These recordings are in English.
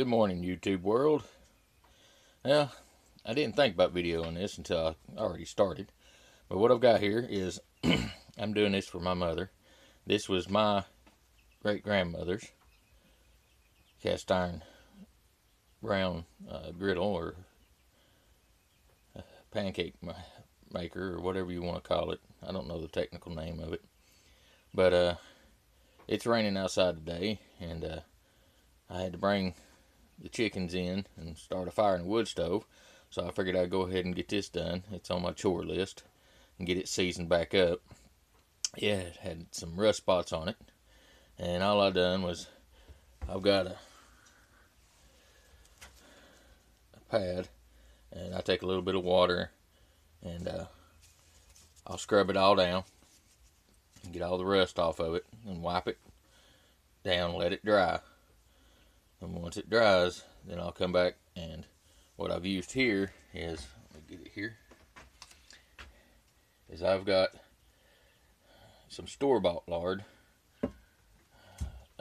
Good morning, YouTube world. Well, I didn't think about videoing this until I already started. But what I've got here is I'm doing this for my mother. This was my great-grandmother's cast iron brown griddle or pancake maker or whatever you want to call it. I don't know the technical name of it. But it's raining outside today, and I had to bring the chickens in and start a fire in the wood stove, so I figured I'd go ahead and get this done. It's on my chore list and get it seasoned back up. Yeah, it had some rust spots on it, and all I done was I've got a pad, and I take a little bit of water and I'll scrub it all down and get all the rust off of it and wipe it down, let it dry. And once it dries, then I'll come back, and what I've used here is, let me get it here, is I've got some store-bought lard.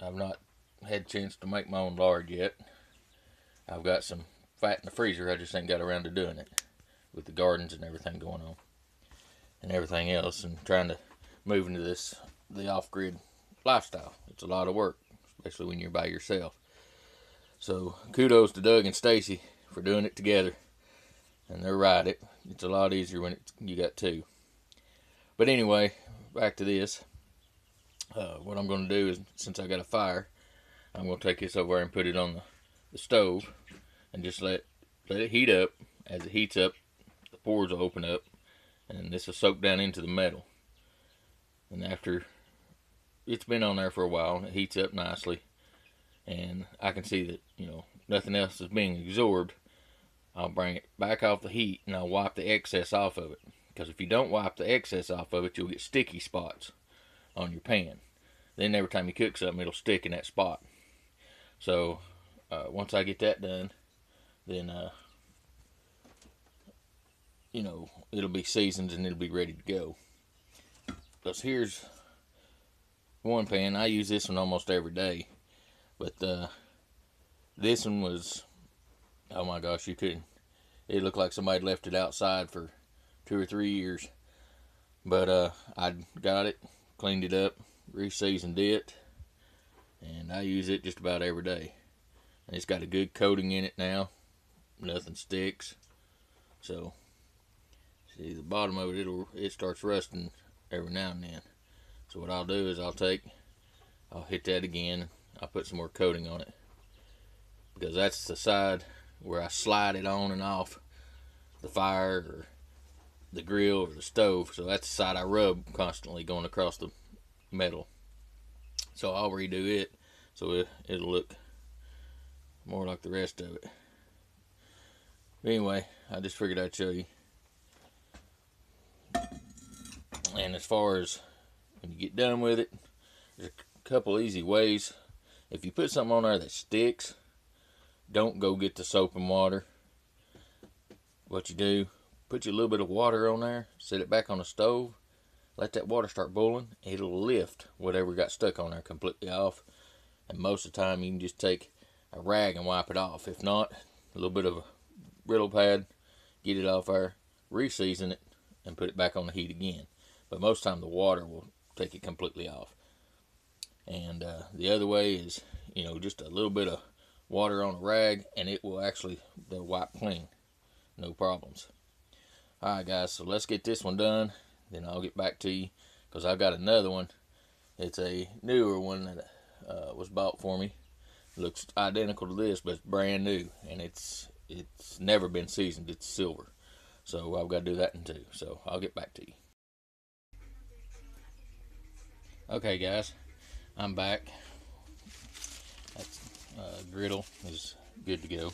I've not had a chance to make my own lard yet. I've got some fat in the freezer, I just ain't got around to doing it with the gardens and everything going on and everything else, and trying to move into the off-grid lifestyle. It's a lot of work, especially when you're by yourself. So kudos to Doug and Stacy for doing it together, and they're right. It's a lot easier when you got two. But anyway, back to this. What I'm going to do is, since I got a fire, I'm going to take this over and put it on the stove and just let it heat up. As it heats up, the pores will open up, and this will soak down into the metal. And after it's been on there for a while, it heats up nicely, and I can see that, nothing else is being absorbed. I'll bring it back off the heat, and I'll wipe the excess off of it. Because if you don't wipe the excess off of it, you'll get sticky spots on your pan. Then every time you cook something, it'll stick in that spot. So once I get that done, then it'll be seasoned and it'll be ready to go. Because here's one pan. I use this one almost every day. But this one was, oh my gosh, you couldn't. It looked like somebody left it outside for 2 or 3 years. But I got it, cleaned it up, re-seasoned it, and I use it just about every day. And it's got a good coating in it now. Nothing sticks. So, see the bottom of it, it starts rusting every now and then. So what I'll do is I'll hit that again. I'll put some more coating on it, because that's the side where I slide it on and off the fire or the grill or the stove. So that's the side I rub constantly going across the metal. So I'll redo it so it'll look more like the rest of it. But anyway, I just figured I'd show you. And as far as when you get done with it, there's a couple easy ways. If you put something on there that sticks, don't go get the soap and water. What you do, put you a little bit of water on there, set it back on the stove, let that water start boiling. It'll lift whatever got stuck on there completely off. And most of the time you can just take a rag and wipe it off. If not, a little bit of a brittle pad, get it off there, re-season it, and put it back on the heat again. But most of the time the water will take it completely off. And the other way is, just a little bit of water on a rag, and it will they'll wipe clean. No problems. Alright guys, so let's get this one done. Then I'll get back to you, because I've got another one. It's a newer one that was bought for me. It looks identical to this, but it's brand new, and it's never been seasoned. It's silver. So I've got to do that one too. So I'll get back to you. Okay guys, I'm back. That griddle is good to go.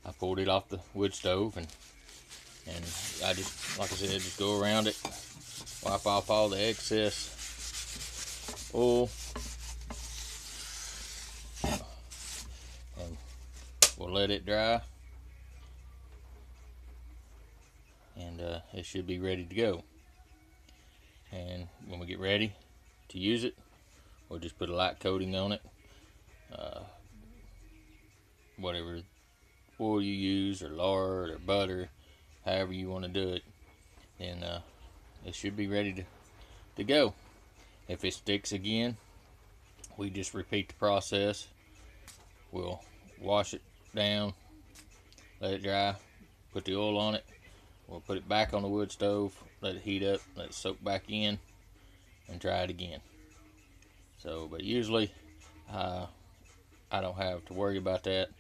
I pulled it off the wood stove, and I just, like I said, just go around it, wipe off all the excess oil, and we'll let it dry, and it should be ready to go. And when we get ready to use it, we'll just put a light coating on it, whatever oil you use, or lard, or butter, however you want to do it, then it should be ready to go. If it sticks again, we just repeat the process. We'll wash it down, let it dry, put the oil on it. We'll put it back on the wood stove, let it heat up, let it soak back in, and try it again. So, but usually I don't have to worry about that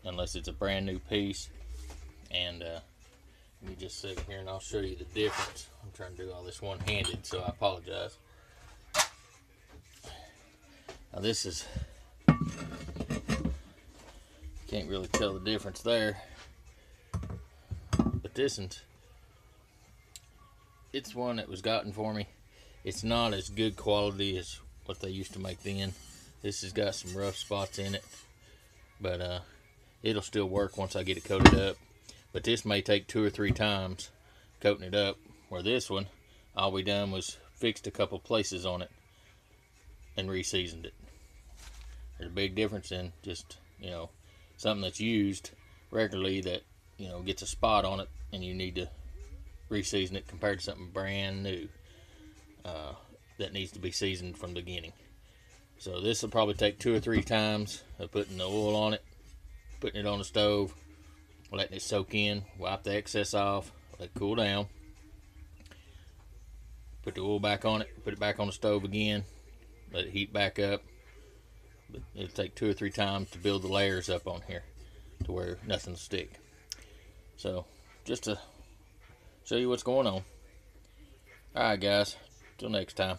unless it's a brand new piece. And let me just sit here and I'll show you the difference. I'm trying to do all this one-handed, so I apologize. Now this is, can't really tell the difference there, but this one's, it's one that was gotten for me. It's not as good quality as what they used to make then. This has got some rough spots in it, but it'll still work once I get it coated up. But this may take 2 or 3 times coating it up, where this one, all we done was fixed a couple places on it and re-seasoned it. There's a big difference in just, you know, something that's used regularly that, you know, gets a spot on it and you need to re-season it, compared to something brand new that needs to be seasoned from the beginning. So this will probably take 2 or 3 times of putting the oil on it, putting it on the stove, letting it soak in, wipe the excess off, let it cool down, put the oil back on it, put it back on the stove again, let it heat back up. But it'll take 2 or 3 times to build the layers up on here to where nothing will stick. So just to show you what's going on. Alright guys, till next time.